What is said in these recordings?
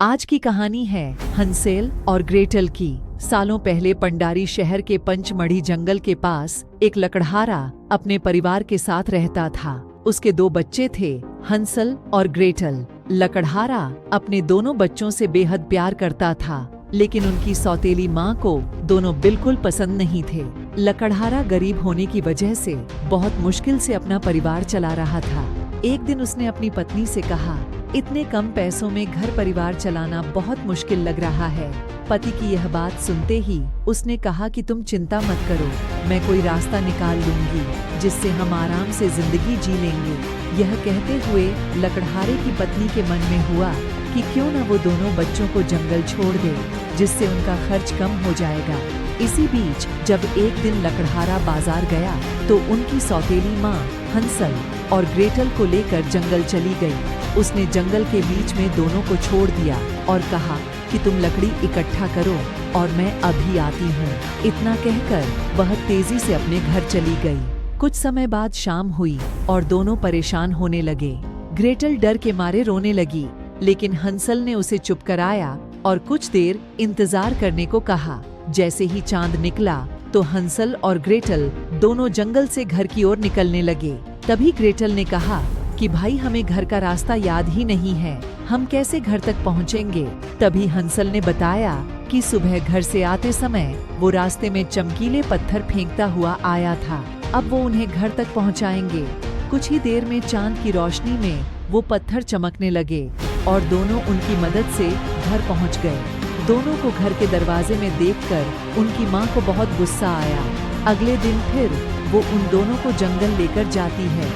आज की कहानी है हंसेल और ग्रेटल की। सालों पहले पंडारी शहर के पंचमढ़ी जंगल के पास एक लकड़हारा अपने परिवार के साथ रहता था। उसके 2 बच्चे थे, हंसल और ग्रेटल। लकड़हारा अपने दोनों बच्चों से बेहद प्यार करता था, लेकिन उनकी सौतेली माँ को दोनों बिल्कुल पसंद नहीं थे। लकड़हारा गरीब होने की वजह से बहुत मुश्किल से अपना परिवार चला रहा था। एक दिन उसने अपनी पत्नी से कहा, इतने कम पैसों में घर परिवार चलाना बहुत मुश्किल लग रहा है। पति की यह बात सुनते ही उसने कहा कि तुम चिंता मत करो, मैं कोई रास्ता निकाल लूंगी जिससे हम आराम से जिंदगी जी लेंगे। यह कहते हुए लकड़हारे की पत्नी के मन में हुआ कि क्यों न वो दोनों बच्चों को जंगल छोड़ दे, जिससे उनका खर्च कम हो जाएगा। इसी बीच जब एक दिन लकड़हारा बाजार गया तो उनकी सौतेली माँ हंसल और ग्रेटल को लेकर जंगल चली गई। उसने जंगल के बीच में दोनों को छोड़ दिया और कहा कि तुम लकड़ी इकट्ठा करो और मैं अभी आती हूँ। इतना कहकर वह तेजी से अपने घर चली गई। कुछ समय बाद शाम हुई और दोनों परेशान होने लगे। ग्रेटल डर के मारे रोने लगी, लेकिन हंसल ने उसे चुप कराया और कुछ देर इंतजार करने को कहा। जैसे ही चांद निकला तो हंसल और ग्रेटल दोनों जंगल से घर की ओर निकलने लगे। तभी ग्रेटल ने कहा कि भाई, हमें घर का रास्ता याद ही नहीं है, हम कैसे घर तक पहुंचेंगे। तभी हंसल ने बताया कि सुबह घर से आते समय वो रास्ते में चमकीले पत्थर फेंकता हुआ आया था, अब वो उन्हें घर तक पहुंचाएंगे। कुछ ही देर में चांद की रोशनी में वो पत्थर चमकने लगे और दोनों उनकी मदद से घर पहुंच गए। दोनों को घर के दरवाजे में देखकर उनकी माँ को बहुत गुस्सा आया। अगले दिन फिर वो उन दोनों को जंगल लेकर जाती है।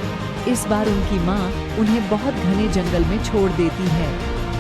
इस बार उनकी माँ उन्हें बहुत घने जंगल में छोड़ देती है।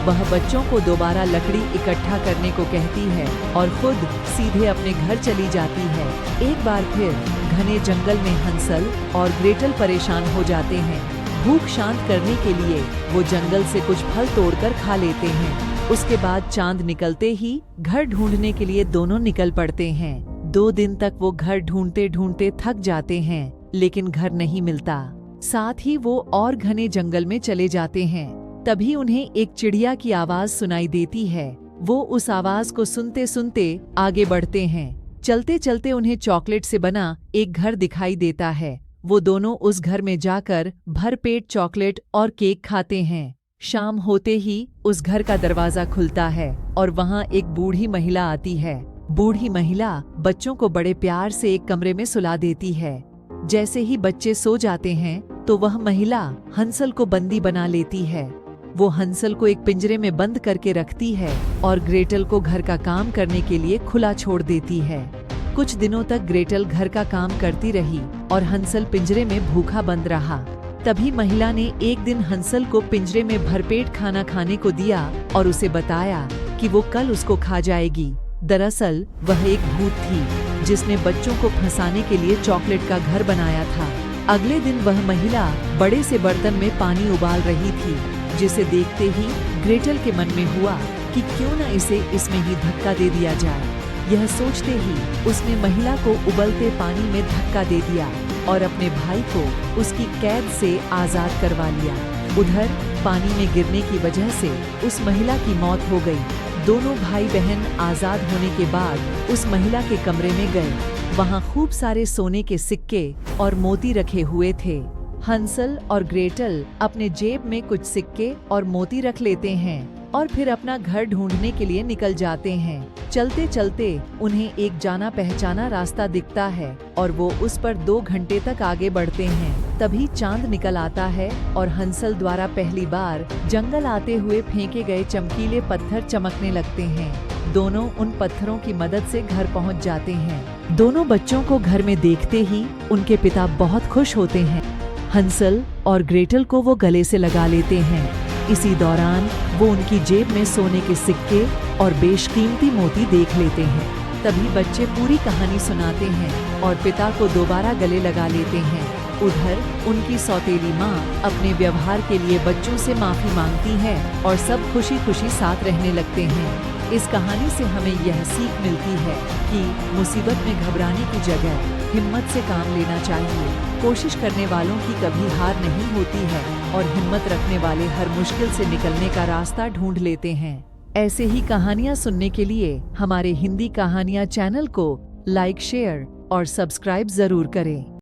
वह बच्चों को दोबारा लकड़ी इकट्ठा करने को कहती है और खुद सीधे अपने घर चली जाती है। एक बार फिर घने जंगल में हंसल और ग्रेटल परेशान हो जाते हैं। भूख शांत करने के लिए वो जंगल से कुछ फल तोड़कर खा लेते हैं। उसके बाद चांद निकलते ही घर ढूंढने के लिए दोनों निकल पड़ते हैं। 2 दिन तक वो घर ढूंढते ढूंढते थक जाते हैं, लेकिन घर नहीं मिलता। साथ ही वो और घने जंगल में चले जाते हैं। तभी उन्हें एक चिड़िया की आवाज सुनाई देती है। वो उस आवाज को सुनते सुनते आगे बढ़ते हैं। चलते चलते उन्हें चॉकलेट से बना एक घर दिखाई देता है। वो दोनों उस घर में जाकर भरपेट चॉकलेट और केक खाते हैं। शाम होते ही उस घर का दरवाजा खुलता है और वहाँ एक बूढ़ी महिला आती है। बूढ़ी महिला बच्चों को बड़े प्यार से एक कमरे में सुला देती है। जैसे ही बच्चे सो जाते हैं तो वह महिला हंसल को बंदी बना लेती है। वो हंसल को एक पिंजरे में बंद करके रखती है और ग्रेटल को घर का काम करने के लिए खुला छोड़ देती है। कुछ दिनों तक ग्रेटल घर का काम करती रही और हंसल पिंजरे में भूखा बंद रहा। तभी महिला ने एक दिन हंसल को पिंजरे में भरपेट खाना खाने को दिया और उसे बताया कि वो कल उसको खा जाएगी। दरअसल वह एक भूत थी जिसने बच्चों को फंसाने के लिए चॉकलेट का घर बनाया था। अगले दिन वह महिला बड़े से बर्तन में पानी उबाल रही थी, जिसे देखते ही ग्रेटल के मन में हुआ कि क्यों न इसे इसमें ही धक्का दे दिया जाए। यह सोचते ही उसने महिला को उबलते पानी में धक्का दे दिया और अपने भाई को उसकी कैद से आजाद करवा लिया। उधर पानी में गिरने की वजह से उस महिला की मौत हो गई। दोनों भाई बहन आजाद होने के बाद उस महिला के कमरे में गए। वहाँ खूब सारे सोने के सिक्के और मोती रखे हुए थे। हंसल और ग्रेटल अपने जेब में कुछ सिक्के और मोती रख लेते हैं और फिर अपना घर ढूंढने के लिए निकल जाते हैं। चलते चलते उन्हें एक जाना पहचाना रास्ता दिखता है और वो उस पर 2 घंटे तक आगे बढ़ते हैं। तभी चांद निकल आता है और हंसल द्वारा पहली बार जंगल आते हुए फेंके गए चमकीले पत्थर चमकने लगते हैं। दोनों उन पत्थरों की मदद से घर पहुंच जाते हैं। दोनों बच्चों को घर में देखते ही उनके पिता बहुत खुश होते हैं। हंसल और ग्रेटल को वो गले से लगा लेते हैं। इसी दौरान वो उनकी जेब में सोने के सिक्के और बेशकीमती मोती देख लेते हैं। तभी बच्चे पूरी कहानी सुनाते हैं और पिता को दोबारा गले लगा लेते हैं। उधर उनकी सौतेली माँ अपने व्यवहार के लिए बच्चों से माफी मांगती है और सब खुशी खुशी साथ रहने लगते हैं। इस कहानी से हमें यह सीख मिलती है कि मुसीबत में घबराने की जगह हिम्मत से काम लेना चाहिए। कोशिश करने वालों की कभी हार नहीं होती है और हिम्मत रखने वाले हर मुश्किल से निकलने का रास्ता ढूंढ लेते हैं। ऐसे ही कहानियाँ सुनने के लिए हमारे हिंदी कहानियाँ चैनल को लाइक, शेयर और सब्सक्राइब जरूर करें।